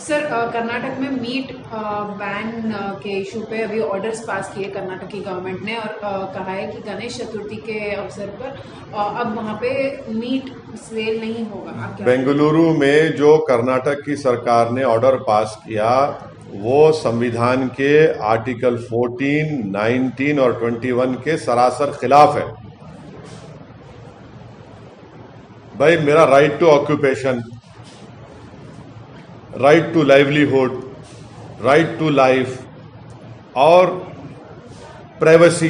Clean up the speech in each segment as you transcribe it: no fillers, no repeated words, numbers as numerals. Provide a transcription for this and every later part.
Sir, Karnataka में meet ban के issue पे अभी ऑर्डर्स पास किए कर्नाटक की गवर्नमेंट ने और कहा है कि गणेश चतुर्थी के अवसर पर अब वहाँ पे मीट सेल नहीं होगा। बेंगलुरु में जो कर्नाटक की सरकार ने ऑर्डर पास किया वो संविधान के आर्टिकल 14, 19 और 21 के सरासर खिलाफ है। भाई, मेरा right to occupation, right to livelihood, right to life और प्राइवेसी,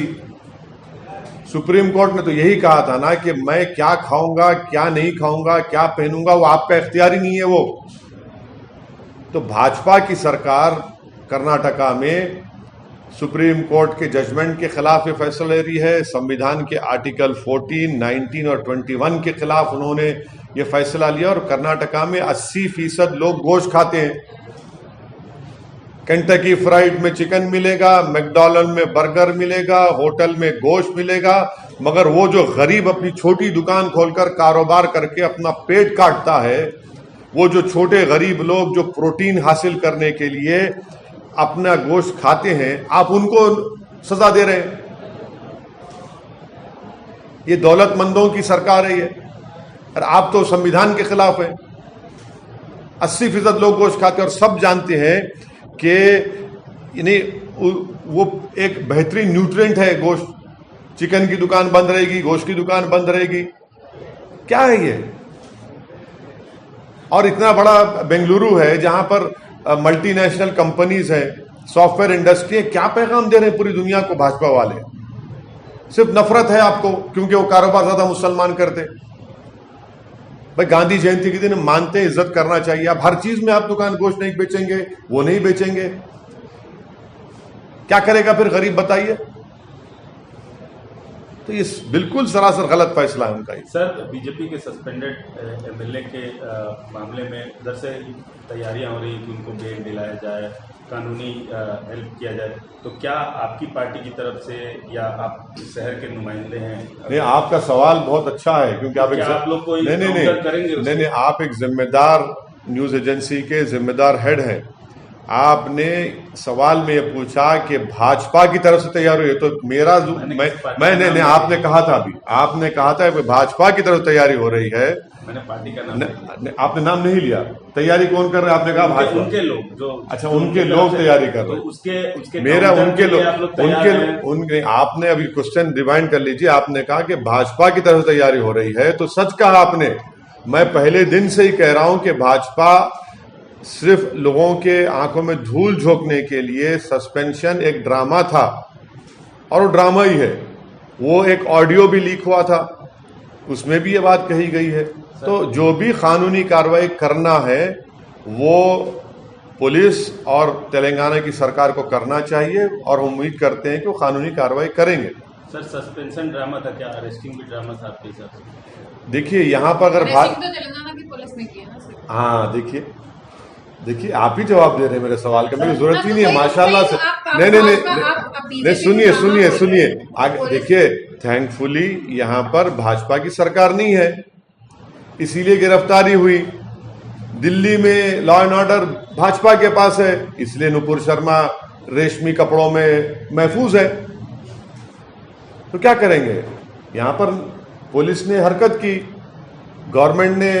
सुप्रीम कोर्ट ने तो यही कहा था ना कि मैं क्या खाऊंगा, क्या नहीं खाऊंगा, क्या पहनूंगा, वो आपका इख्तियार ही नहीं है। वो तो भाजपा की सरकार कर्नाटका में सुप्रीम कोर्ट के जजमेंट के खिलाफ ये फैसला ले रही है। संविधान के आर्टिकल 14, 19 और 21 के खिलाफ उन्होंने ये फैसला लिया और कर्नाटका में 80% लोग गोश्त खाते हैं। केंटकी फ्राइड में चिकन मिलेगा, मैकडॉनल्ड में बर्गर मिलेगा, होटल में गोश्त मिलेगा, मगर वो जो गरीब अपनी छोटी दुकान खोलकर कारोबार करके अपना पेट काटता है, वो जो छोटे गरीब लोग जो प्रोटीन हासिल करने के लिए अपना गोश्त खाते हैं, आप उनको सजा दे रहे हैं। ये दौलतमंदों की सरकार है ये, और आप तो संविधान के खिलाफ है। 80% लोग गोश्त खाते हैं और सब जानते हैं कि यानी वो एक बेहतरीन न्यूट्रिएंट है गोश्त। चिकन की दुकान बंद रहेगी, गोश्त की दुकान बंद रहेगी, क्या है ये? और इतना बड़ा बेंगलुरु है जहां पर मल्टीनेशनल कंपनीज है, सॉफ्टवेयर इंडस्ट्री है, क्या पैगाम दे रहे हैं पूरी दुनिया को भाजपा वाले? सिर्फ नफरत है आपको क्योंकि वो कारोबार ज्यादा मुसलमान करते। भाई, गांधी जयंती के दिन मानते हैं, इज्जत करना चाहिए। आप हर चीज में आप दुकान गोश्त नहीं बेचेंगे, वो नहीं बेचेंगे, क्या करेगा फिर गरीब, बताइए? तो ये बिल्कुल सरासर गलत फैसला है उनका। सर, बीजेपी के सस्पेंडेड एमएलए के मामले में उधर से तैयारियां हो रही हैं कि उनको बेल दिलाया जाए, कानूनी हेल्प किया जाए, तो क्या आपकी पार्टी की तरफ से या आप शहर के नुमाइंदे हैं? नहीं, आपका सवाल बहुत अच्छा है क्योंकि आप लोग को नहीं, आप एक जिम्मेदार न्यूज एजेंसी के जिम्मेदार हेड हैं। आपने सवाल में ये पूछा कि भाजपा की तरफ से तैयार हुई है, तो मेरा मैंने आपने कहा था, अभी आपने कहा था कि भाजपा की तरफ तैयारी हो रही है। मैंने पार्टी का नाम आपने नाम नहीं लिया। तैयारी कौन कर रहे हैं? आपने कहा भाजपा, उनके लोग जो, अच्छा, उनके लोग तैयारी कर रहे हैं। उसके मेरा उनके लोग उनके आपने अभी क्वेश्चन रिवाइंड कर लीजिए। आपने कहा कि भाजपा की तरफ से तैयारी हो रही है, तो सच कहा आपने। मैं पहले दिन से ही कह रहा हूं कि भाजपा सिर्फ लोगों के आंखों में धूल झोंकने के लिए सस्पेंशन एक ड्रामा था, और वो ड्रामा ही है। वो एक ऑडियो भी लीक हुआ था, उसमें भी ये बात कही गई है। तो जो भी कानूनी कार्रवाई करना है वो पुलिस और तेलंगाना की सरकार को करना चाहिए, और उम्मीद करते हैं कि वो कानूनी कार्रवाई करेंगे। सर, सस्पेंशन ड्रामा था क्या? अरेस्टिंग भी ड्रामा था आपके हिसाब से? देखिए, यहाँ पर अगर तेलंगाना की पुलिस ने किया ना सर। हाँ, देखिए आप ही जवाब दे रहे हैं मेरे सवाल का, मेरी जरूरत ही नहीं है माशाल्लाह से। नहीं, सुनिए आगे देखिए। थैंकफुली यहाँ पर भाजपा की सरकार नहीं है, इसीलिए गिरफ्तारी हुई। दिल्ली में लॉ एंड ऑर्डर भाजपा के पास है, इसलिए नुपुर शर्मा रेशमी कपड़ों में महफूज है। तो क्या करेंगे? यहाँ पर पुलिस ने हरकत की, गवर्नमेंट ने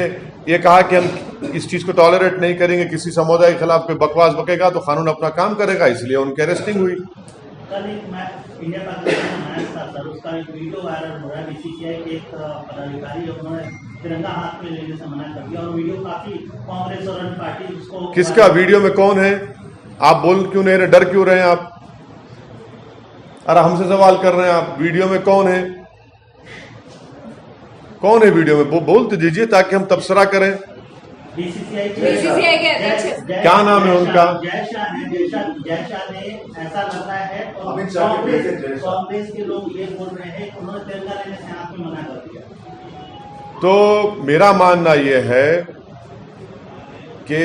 ये कहा कि हम इस चीज को टॉलरेट नहीं करेंगे, किसी समुदाय के खिलाफ कोई बकवास बकेगा तो कानून अपना काम करेगा, इसलिए उनकी अरेस्टिंग हुई। कल एक मैच इंडिया पाकिस्तान मैच था सर, उसका एक वीडियो वायरल हो रहा है। बीसीसीआई के एक पदाधिकारी उन्होंने तिरंगा हाथ में लेने से मना कर दिया, और वीडियो काफी कांग्रेस और अन्य पार्टी उसको। किसका वीडियो में कौन है? आप बोल क्यों नहीं रहे, डर क्यों रहे हैं आप? अरे हमसे सवाल कर रहे हैं आप, वीडियो में कौन है? कौन है वीडियो में? वो बोल तो दीजिए ताकि हम तबसरा करें। बीसीसीआई के अध्यक्ष क्या नाम है उनका? जय शाह ने ऐसा लग रहा है, और कांग्रेस के लोग ये बोल रहे हैं कि उन्होंने तिरंगा लेने से हाथ में मना कर दिया। तो मेरा मानना यह है कि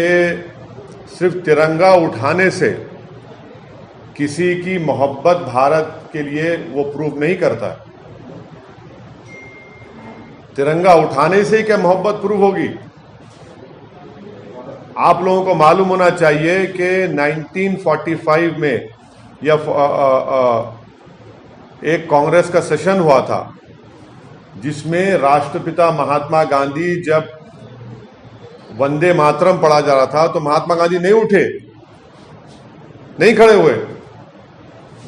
सिर्फ तिरंगा उठाने से किसी की मोहब्बत भारत के लिए वो प्रूव नहीं करता। तिरंगा उठाने से ही क्या मोहब्बत प्रूव होगी? आप लोगों को मालूम होना चाहिए कि 1945 में या एक कांग्रेस का सेशन हुआ था जिसमें राष्ट्रपिता महात्मा गांधी जब वंदे मातरम पढ़ा जा रहा था तो महात्मा गांधी नहीं उठे, नहीं खड़े हुए।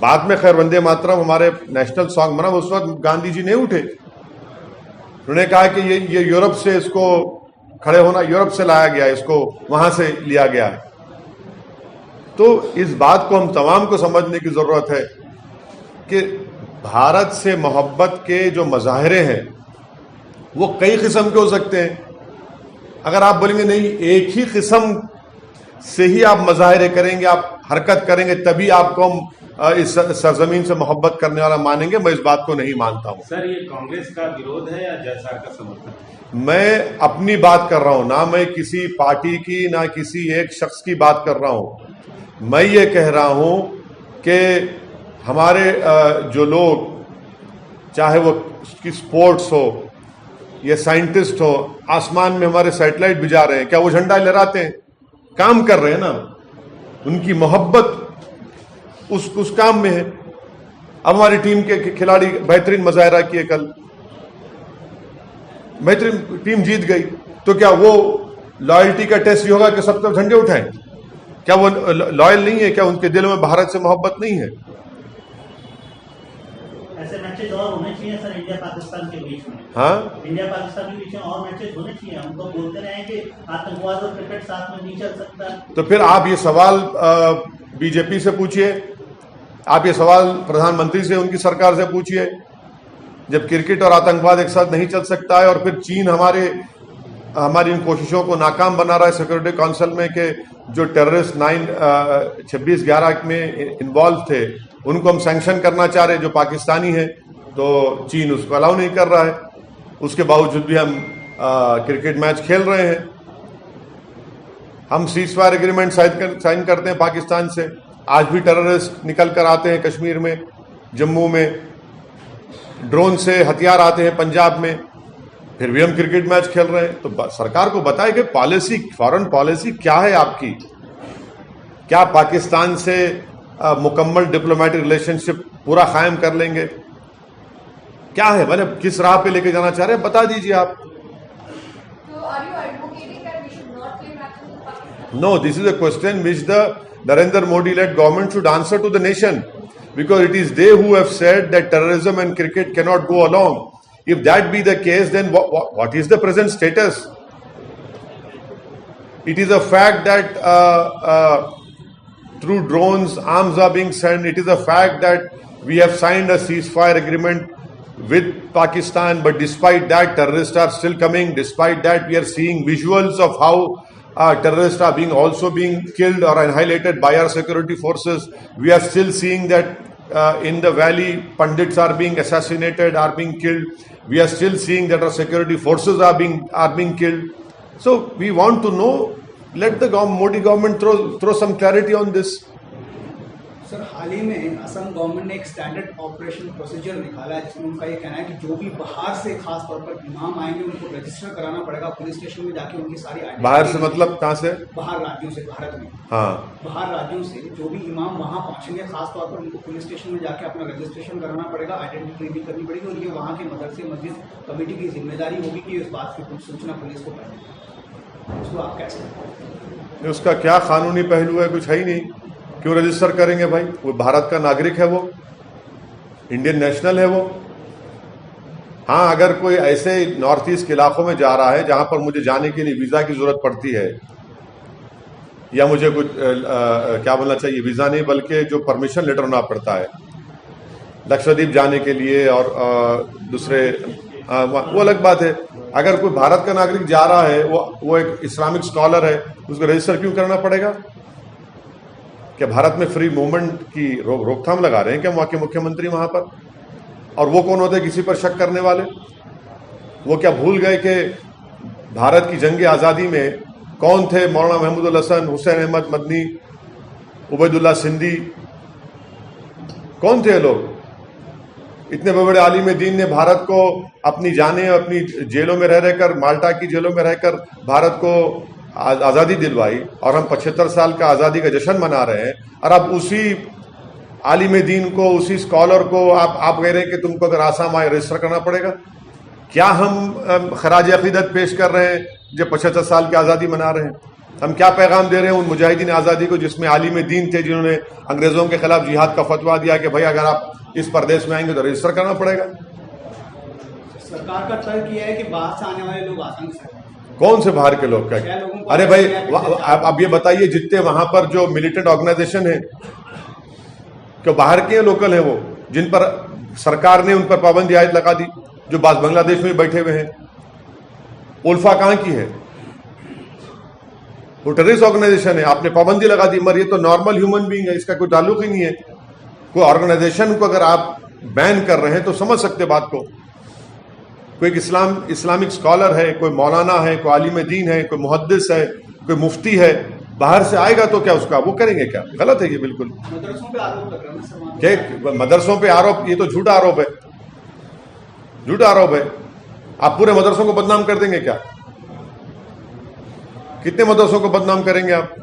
बाद में खैर वंदे मातरम हमारे नेशनल सॉन्ग बना, उस वक्त गांधी जी नहीं उठे। उन्होंने कहा कि ये यूरोप से इसको खड़े होना, यूरोप से लाया गया, इसको वहां से लिया गया है। तो इस बात को हम तमाम को समझने की जरूरत है कि भारत से मोहब्बत के जो मजाहरे हैं वो कई किस्म के हो सकते हैं। अगर आप बोलेंगे नहीं एक ही किस्म से ही आप मजाहरे करेंगे, आप हरकत करेंगे, तभी आपको हम इस सरजमीन से मोहब्बत करने वाला मानेंगे, मैं इस बात को नहीं मानता हूं। सर, ये कांग्रेस का विरोध है या जयसार का समर्थन? मैं अपनी बात कर रहा हूं, ना मैं किसी पार्टी की ना किसी एक शख्स की बात कर रहा हूं। मैं ये कह रहा हूं कि हमारे जो लोग, चाहे वो उसकी स्पोर्ट्स हो या साइंटिस्ट हो, आसमान में हमारे सैटेलाइट भिजा रहे हैं, क्या वो झंडा लहराते हैं? काम कर रहे हैं ना, उनकी मोहब्बत उस काम में है। अब हमारी टीम के खिलाड़ी बेहतरीन मुजाहरा किए, कल बेहतरीन टीम जीत गई, तो क्या वो लॉयल्टी का टेस्ट होगा कि सब तक झंडे उठाएं? क्या वो लॉयल नहीं है? क्या उनके दिल में भारत से मोहब्बत नहीं है? ऐसे मैचेस और होने चाहिए सर इंडिया पाकिस्तान के बीच में। हाँ, इंडिया पाकिस्तान के बीच में और मैचेस होने चाहिए। हम तो बोलते रहे हैं कि आतंकवाद और क्रिकेट साथ में नहीं चल सकता। तो फिर आप ये सवाल बीजेपी से पूछिए, आप ये सवाल प्रधानमंत्री से, उनकी सरकार से पूछिए। जब क्रिकेट और आतंकवाद एक साथ नहीं चल सकता है और फिर चीन हमारी इन कोशिशों को नाकाम बना रहा है सिक्योरिटी काउंसिल में कि जो टेररिस्ट 26/11 में इन्वॉल्व थे उनको हम सैंक्शन करना चाह रहे हैं, जो पाकिस्तानी है, तो चीन उसको अलाउ नहीं कर रहा है। उसके बावजूद भी हम क्रिकेट मैच खेल रहे हैं। हम सीज फायर एग्रीमेंट साइन करते हैं पाकिस्तान से, आज भी टेररिस्ट निकल कर आते हैं कश्मीर में, जम्मू में, ड्रोन से हथियार आते हैं पंजाब में, फिर भी हम क्रिकेट मैच खेल रहे हैं। तो सरकार को बताए कि पॉलिसी, फॉरेन पॉलिसी क्या है आपकी? क्या पाकिस्तान से मुकम्मल डिप्लोमेटिक रिलेशनशिप पूरा कायम कर लेंगे? क्या है, मतलब किस राह पे लेके जाना चाह रहे हैं, बता दीजिए आप। No, this is a question which the Narendra Modi-led government should answer to the nation, because it is they who have said that terrorism and cricket cannot go along. If that be the case, then what is the present status? It is a fact that through drones, arms are being sent. It is a fact that we have signed a ceasefire agreement with Pakistan, but despite that, terrorists are still coming. Despite that, we are seeing visuals of how terrorists are also being killed or annihilated by our security forces. We are still seeing that in the valley, Pandits are being assassinated, are being killed. We are still seeing that our security forces are being killed. So we want to know. Let the Modi government throw some clarity on this. Sir, हाल ही में Assam government ने एक standard operation procedure निकाला है जिसमें उनका ये कहना है कि जो भी बाहर से खास तौर पर इमाम आएंगे उनको रजिस्टर कराना पड़ेगा पुलिस स्टेशन में जाके, उनकी सारी बाहर से मतलब कहाँ से? बाहर राज्यों से, भारत में। हाँ, बाहर राज्यों से जो भी इमाम वहाँ पहुंचेंगे खास तौर पर उनको पुलिस स्टेशन में जाके अपना रजिस्ट्रेशन कराना पड़ेगा, आइडेंटिटी भी करनी पड़ेगी, और ये वहाँ के मदरसे मस्जिद कमेटी की जिम्मेदारी होगी कि इस बात की सूचना पुलिस को करें। उसको आप कैसे? उसका क्या कानूनी पहलू है? कुछ है ही नहीं। क्यों रजिस्टर करेंगे भाई? वो भारत का नागरिक है, वो इंडियन नेशनल है वो। हाँ, अगर कोई ऐसे नॉर्थ ईस्ट के इलाकों में जा रहा है जहां पर मुझे जाने के लिए वीजा की जरूरत पड़ती है, या मुझे कुछ क्या बोलना चाहिए, वीजा नहीं बल्कि जो परमिशन लेटर होना पड़ता है लक्षद्वीप जाने के लिए और दूसरे, वो अलग बात है। अगर कोई भारत का नागरिक जा रहा है, वो एक इस्लामिक स्कॉलर है, उसको रजिस्टर क्यों करना पड़ेगा? क्या भारत में फ्री मूवमेंट की रोकथाम लगा रहे हैं क्या वहां के मुख्यमंत्री वहां पर? और वो कौन होते हैं किसी पर शक करने वाले? वो क्या भूल गए कि भारत की जंग आज़ादी में कौन थे? मौलाना महमूदुल हसन, हुसैन अहमद मदनी, उबैदुल्ला सिंधी, कौन थे लोग? इतने बड़े आलिम दीन ने भारत को अपनी जानें, अपनी जेलों में रह रहकर, माल्टा की जेलों में रहकर भारत को आज़ादी दिलवाई और हम 75 साल का आज़ादी का जश्न मना रहे हैं, और अब उसी आलिम दीन को, उसी स्कॉलर को आप कह रहे हैं कि तुमको अगर आसाम आए रजिस्टर करना पड़ेगा। क्या हम खराज अकीदत पेश कर रहे हैं जो 75 साल की आज़ादी मना रहे हैं? हम क्या पैगाम दे रहे हैं उन मुजाहिदीन आज़ादी को जिसमें आलिम दीन थे, जिन्होंने अंग्रेज़ों के खिलाफ जिहाद का फतवा दिया कि भाई अगर आप इस प्रदेश में आएंगे तो रजिस्टर करना पड़ेगा। सरकार का तर्क यह है कि बाहर से आने वाले लोग आसानी से, कौन से बाहर के लोग? क्या? अरे भाई अब ये बताइए, जितने वहां पर जो मिलिटेंट ऑर्गेनाइजेशन है, क्यों बाहर के लोकल हैं वो, जिन पर सरकार ने उन पर पाबंदी आयत लगा दी, जो बांग्लादेश में बैठे हुए हैं? उल्फा कहां की है? वो टेररिस्ट ऑर्गेनाइजेशन है, आपने पाबंदी लगा दी, मगर ये तो नॉर्मल ह्यूमन बीइंग है, इसका कोई ताल्लुक ही नहीं है। कोई ऑर्गेनाइजेशन को अगर आप बैन कर रहे हैं तो समझ सकते बात को। कोई इस्लामिक स्कॉलर है, कोई मौलाना है, कोई आलिम दीन है, कोई मुहद्दिस है, कोई मुफ्ती है, बाहर से आएगा तो क्या उसका वो करेंगे? क्या गलत है ये बिल्कुल। मदरसों पे आरोप लग रहा है क्या मदरसों पे आरोप? ये तो झूठा आरोप है, झूठा आरोप है। आप पूरे मदरसों को बदनाम कर देंगे क्या? कितने मदरसों को बदनाम करेंगे आप?